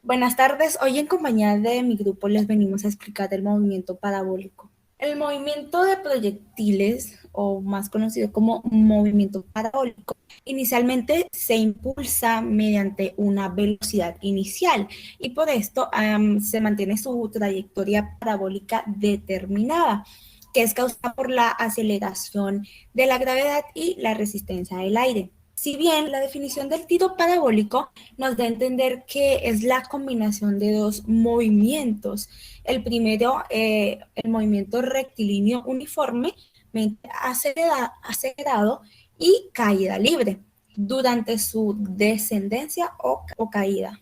Buenas tardes, hoy en compañía de mi grupo les venimos a explicar el movimiento parabólico. El movimiento de proyectiles, o más conocido como movimiento parabólico, inicialmente se impulsa mediante una velocidad inicial y por esto se mantiene su trayectoria parabólica determinada, que es causada por la aceleración de la gravedad y la resistencia del aire. Si bien la definición del tiro parabólico nos da a entender que es la combinación de dos movimientos. El primero, el movimiento rectilíneo uniforme, acelerado y caída libre durante su descendencia o caída.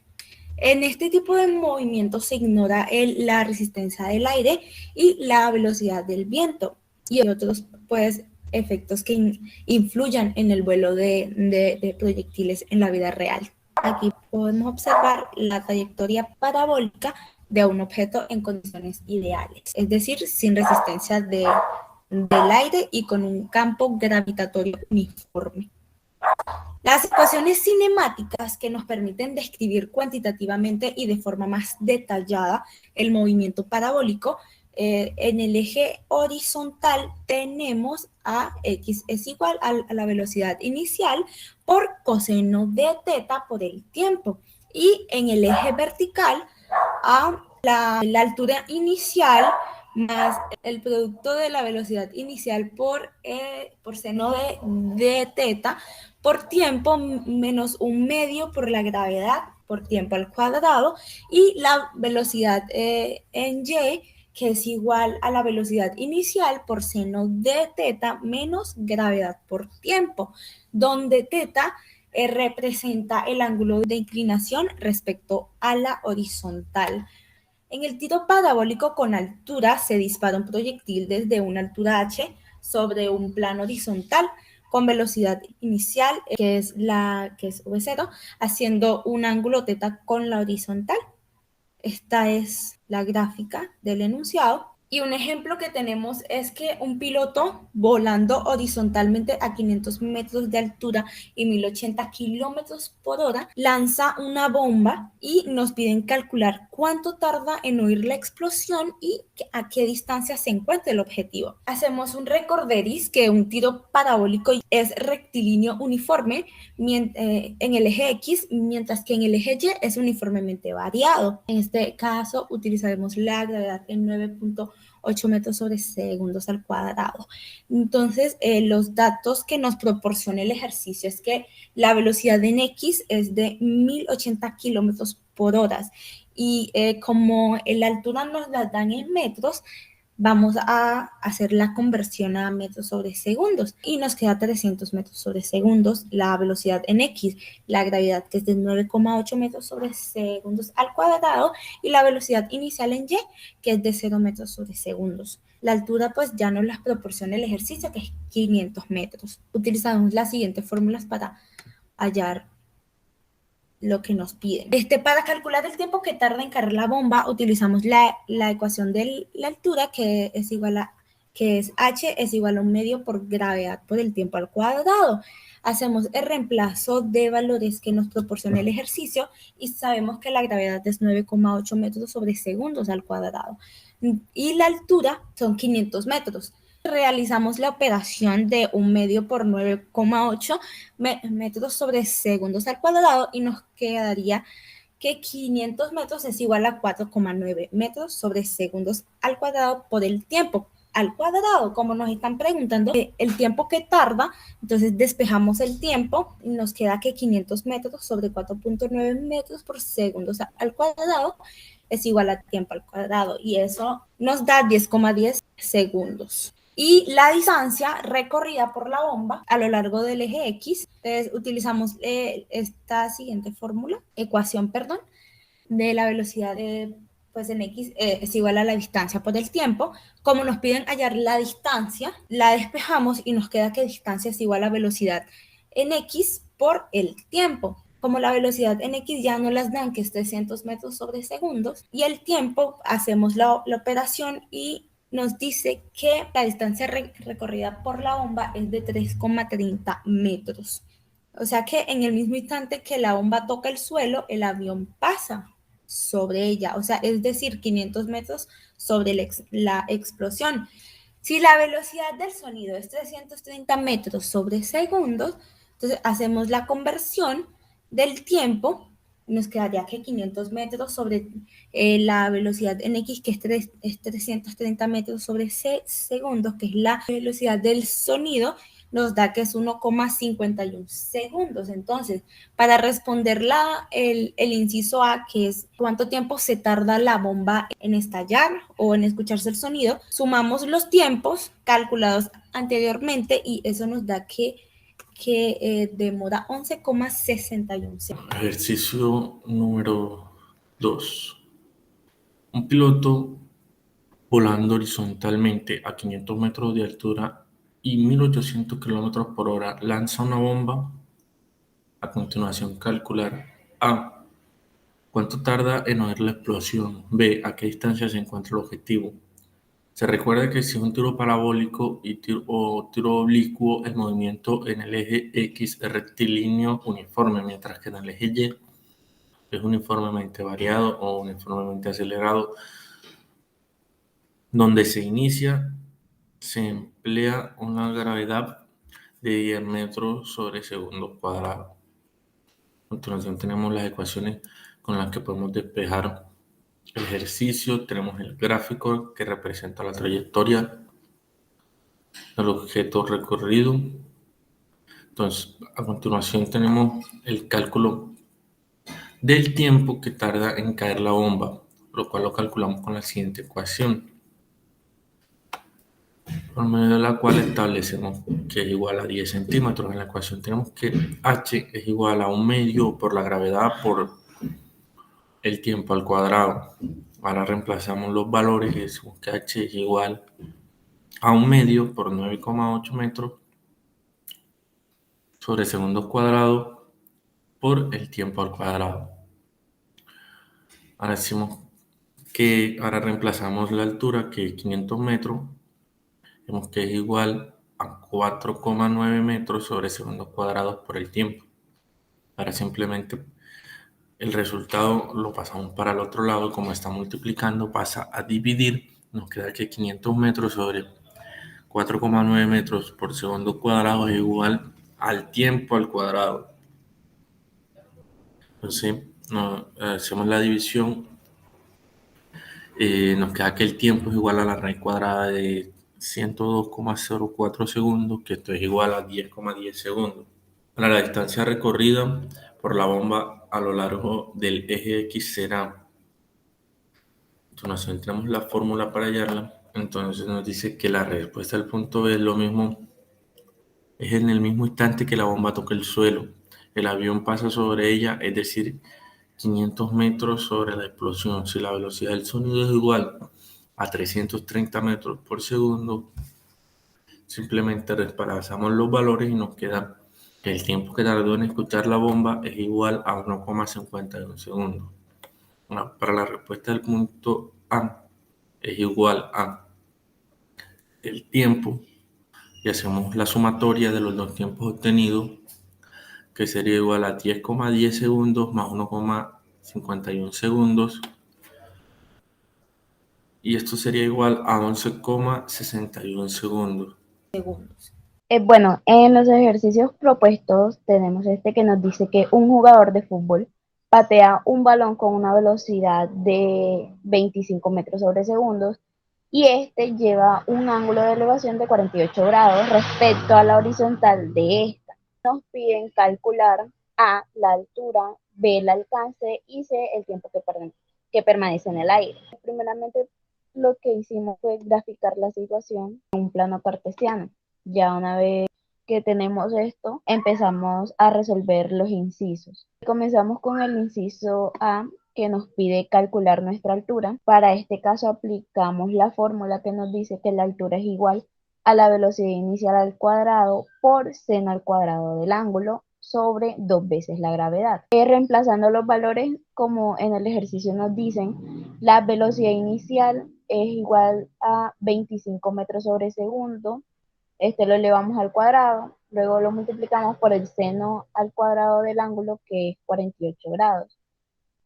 En este tipo de movimientos se ignora la resistencia del aire y la velocidad del viento y otros pues, efectos que influyan en el vuelo de proyectiles en la vida real. Aquí podemos observar la trayectoria parabólica de un objeto en condiciones ideales, es decir, sin resistencia del aire y con un campo gravitatorio uniforme. Las ecuaciones cinemáticas que nos permiten describir cuantitativamente y de forma más detallada el movimiento parabólico, en el eje horizontal tenemos a x es igual a la velocidad inicial por coseno de teta por el tiempo. Y en el eje vertical a la altura inicial más el producto de la velocidad inicial por seno de teta por tiempo menos un medio por la gravedad por tiempo al cuadrado y la velocidad en y que es igual a la velocidad inicial por seno de teta menos gravedad por tiempo, donde teta representa el ángulo de inclinación respecto a la horizontal. En el tiro parabólico con altura se dispara un proyectil desde una altura h sobre un plano horizontal con velocidad inicial que es v0, haciendo un ángulo teta con la horizontal. Esta es la gráfica del enunciado. Y un ejemplo que tenemos es que un piloto volando horizontalmente a 500 metros de altura y 1080 kilómetros por hora lanza una bomba y nos piden calcular cuánto tarda en oír la explosión y a qué distancia se encuentra el objetivo. Hacemos un recorderis que un tiro parabólico es rectilíneo uniforme en el eje X, mientras que en el eje Y es uniformemente variado. En este caso utilizaremos la gravedad en 9.8 metros sobre segundos al cuadrado. Entonces, los datos que nos proporciona el ejercicio es que la velocidad en X es de 1080 kilómetros por hora y como la altura nos la dan en metros, vamos a hacer la conversión a metros sobre segundos y nos queda 300 metros sobre segundos la velocidad en X, la gravedad que es de 9,8 metros sobre segundos al cuadrado y la velocidad inicial en Y que es de 0 metros sobre segundos. La altura pues ya nos las proporciona el ejercicio que es 500 metros. Utilizamos las siguientes fórmulas para hallar lo que nos piden. Para calcular el tiempo que tarda en cargar la bomba, utilizamos la ecuación de la altura, que es h es igual a un medio por gravedad por el tiempo al cuadrado. Hacemos el reemplazo de valores que nos proporciona el ejercicio y sabemos que la gravedad es 9,8 metros sobre segundos al cuadrado. Y la altura son 500 metros. Realizamos la operación de un medio por 9,8 metros sobre segundos al cuadrado y nos quedaría que 500 metros es igual a 4,9 metros sobre segundos al cuadrado por el tiempo al cuadrado, como nos están preguntando el tiempo que tarda, entonces despejamos el tiempo y nos queda que 500 metros sobre 4,9 metros por segundos al cuadrado es igual a tiempo al cuadrado y eso nos da 10,10 segundos. Y la distancia recorrida por la bomba a lo largo del eje X, entonces utilizamos esta siguiente fórmula, ecuación, perdón, de la velocidad pues en X es igual a la distancia por el tiempo. Como nos piden hallar la distancia, la despejamos y nos queda que distancia es igual a velocidad en X por el tiempo. Como la velocidad en X ya no las dan, que es 300 metros sobre segundos, y el tiempo, hacemos la operación y nos dice que la distancia recorrida por la bomba es de 3,30 metros. O sea que en el mismo instante que la bomba toca el suelo, el avión pasa. sobre ella, o sea, es decir, 500 metros sobre la explosión. Si la velocidad del sonido es 330 metros sobre segundos, entonces hacemos la conversión del tiempo, nos quedaría que 500 metros sobre la velocidad en X, que es 330 metros sobre segundos, que es la velocidad del sonido, nos da que es 1,51 segundos. Entonces, para responder el inciso A, que es cuánto tiempo se tarda la bomba en estallar o en escucharse el sonido, sumamos los tiempos calculados anteriormente y eso nos da que demora 11,61 segundos. Ejercicio número 2. Un piloto volando horizontalmente a 500 metros de altura y 1800 kilómetros por hora lanza una bomba. A continuación, calcular A. ¿Cuánto tarda en oír la explosión? B. ¿A qué distancia se encuentra el objetivo? Se recuerda que si es un tiro parabólico o tiro oblicuo, el movimiento en el eje X es rectilíneo uniforme, mientras que en el eje Y es uniformemente variado o uniformemente acelerado. Donde se inicia, se emplea una gravedad de 10 metros sobre segundo cuadrado. A continuación tenemos las ecuaciones con las que podemos despejar el ejercicio. Tenemos el gráfico que representa la trayectoria del objeto recorrido. Entonces, a continuación tenemos el cálculo del tiempo que tarda en caer la bomba, lo cual lo calculamos con la siguiente ecuación, por medio de la cual establecemos que es igual a 10 centímetros. En la ecuación tenemos que h es igual a 1/2 por la gravedad por el tiempo al cuadrado. Ahora reemplazamos los valores y decimos que h es igual a 1/2 por 9,8 metros sobre segundos cuadrados por el tiempo al cuadrado. Ahora decimos que ahora reemplazamos la altura, que es 500 metros, vemos que es igual a 4,9 metros sobre segundos cuadrados por el tiempo. Ahora simplemente el resultado lo pasamos para el otro lado, como está multiplicando pasa a dividir, nos queda que 500 metros sobre 4,9 metros por segundo cuadrado es igual al tiempo al cuadrado. Entonces hacemos la división, nos queda que el tiempo es igual a la raíz cuadrada de 102,04 segundos, que esto es igual a 10,10 segundos. Ahora, la distancia recorrida por la bomba a lo largo del eje X será. Entonces, tenemos la fórmula para hallarla. Entonces nos dice que la respuesta al punto B es lo mismo, es en el mismo instante que la bomba toca el suelo. El avión pasa sobre ella, es decir, 500 metros sobre la explosión. Si la velocidad del sonido es igual a 330 metros por segundo, simplemente reemplazamos los valores y nos queda que el tiempo que tardó en escuchar la bomba es igual a 1,51 segundos. Para la respuesta del punto A es igual a el tiempo y hacemos la sumatoria de los dos tiempos obtenidos, que sería igual a 10,10 segundos más 1,51 segundos, y esto sería igual a 11,61 segundos. Bueno, en los ejercicios propuestos tenemos este que nos dice que un jugador de fútbol patea un balón con una velocidad de 25 metros sobre segundos y este lleva un ángulo de elevación de 48 grados respecto a la horizontal de esta. Nos piden calcular A, la altura, B, el alcance y C, el tiempo que permanece en el aire. Primeramente, lo que hicimos fue graficar la situación en un plano cartesiano. Ya una vez que tenemos esto, empezamos a resolver los incisos. Comenzamos con el inciso A, que nos pide calcular nuestra altura. Para este caso aplicamos la fórmula que nos dice que la altura es igual a la velocidad inicial al cuadrado por seno al cuadrado del ángulo sobre 2 veces la gravedad. Reemplazando los valores como en el ejercicio nos dicen, la velocidad inicial es igual a 25 metros sobre segundo. Este lo elevamos al cuadrado, luego lo multiplicamos por el seno al cuadrado del ángulo, que es 48 grados.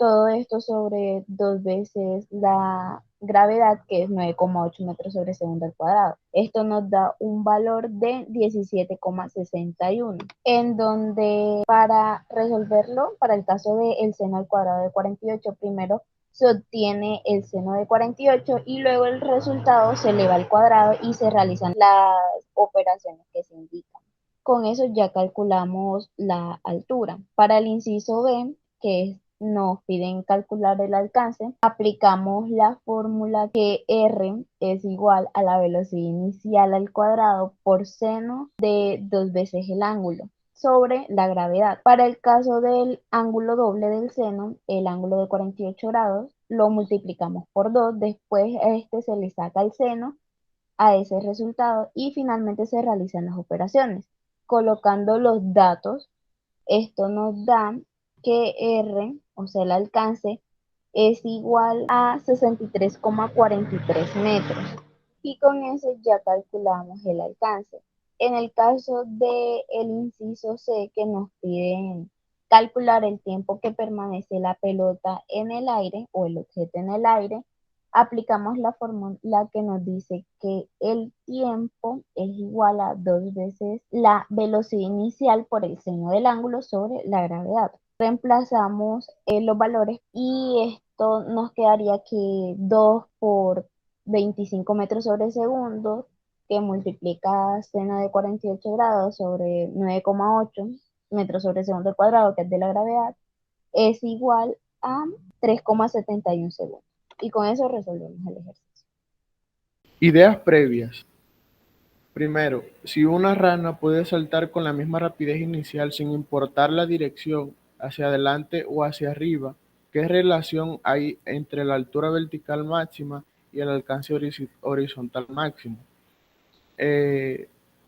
Todo esto sobre 2 veces la gravedad, que es 9,8 metros sobre segundo al cuadrado. Esto nos da un valor de 17,61, en donde para resolverlo, para el caso del seno al cuadrado de 48, primero se obtiene el seno de 48 y luego el resultado se eleva al cuadrado y se realizan las operaciones que se indican. Con eso ya calculamos la altura. Para el inciso B, nos piden calcular el alcance, aplicamos la fórmula que R es igual a la velocidad inicial al cuadrado por seno de 2 veces el ángulo sobre la gravedad. Para el caso del ángulo doble del seno, el ángulo de 48 grados, lo multiplicamos por 2, después a este se le saca el seno a ese resultado y finalmente se realizan las operaciones. Colocando los datos, esto nos da que R, o sea, el alcance, es igual a 63,43 metros. Y con eso ya calculamos el alcance. En el caso del inciso C, que nos piden calcular el tiempo que permanece la pelota en el aire o el objeto en el aire, aplicamos la fórmula que nos dice que el tiempo es igual a 2 veces la velocidad inicial por el seno del ángulo sobre la gravedad. Reemplazamos los valores y esto nos quedaría que 2 por 25 metros sobre segundo, que multiplica seno de 48 grados sobre 9,8 metros sobre segundo al cuadrado, que es de la gravedad, es igual a 3,71 segundos. Y con eso resolvemos el ejercicio. Ideas previas. Primero, si una rana puede saltar con la misma rapidez inicial sin importar la dirección, hacia adelante o hacia arriba, ¿qué relación hay entre la altura vertical máxima y el alcance horizontal máximo?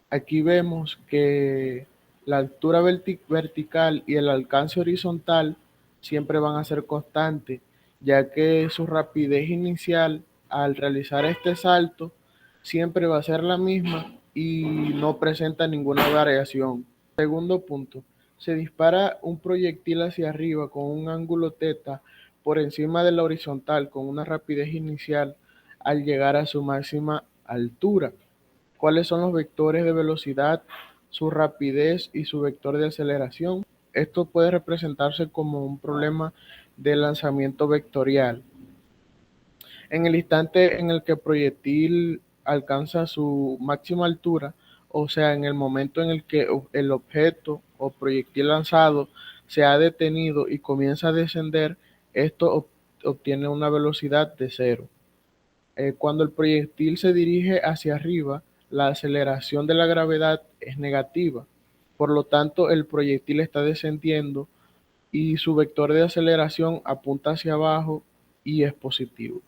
Aquí vemos que la altura vertical y el alcance horizontal siempre van a ser constantes, ya que su rapidez inicial al realizar este salto siempre va a ser la misma y no presenta ninguna variación. Segundo punto, se dispara un proyectil hacia arriba con un ángulo θ por encima de la horizontal con una rapidez inicial al llegar a su máxima altura. ¿Cuáles son los vectores de velocidad, su rapidez y su vector de aceleración? Esto puede representarse como un problema de lanzamiento vectorial. En el instante en el que el proyectil alcanza su máxima altura, o sea, en el momento en el que el objeto o proyectil lanzado se ha detenido y comienza a descender, esto obtiene una velocidad de 0. Cuando el proyectil se dirige hacia arriba, la aceleración de la gravedad es negativa. Por lo tanto, el proyectil está descendiendo y su vector de aceleración apunta hacia abajo y es positivo.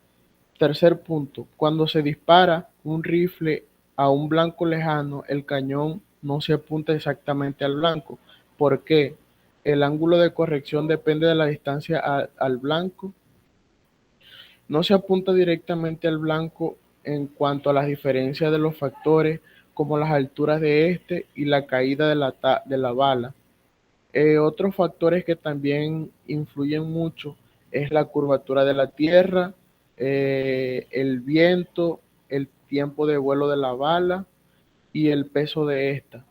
Tercer punto, cuando se dispara un rifle a un blanco lejano, el cañón no se apunta exactamente al blanco. ¿Por qué? El ángulo de corrección depende de la distancia al blanco. No se apunta directamente al blanco en cuanto a las diferencias de los factores como las alturas de este y la caída de la bala. Otros factores que también influyen mucho es la curvatura de la Tierra, el viento, el tiempo de vuelo de la bala y el peso de esta.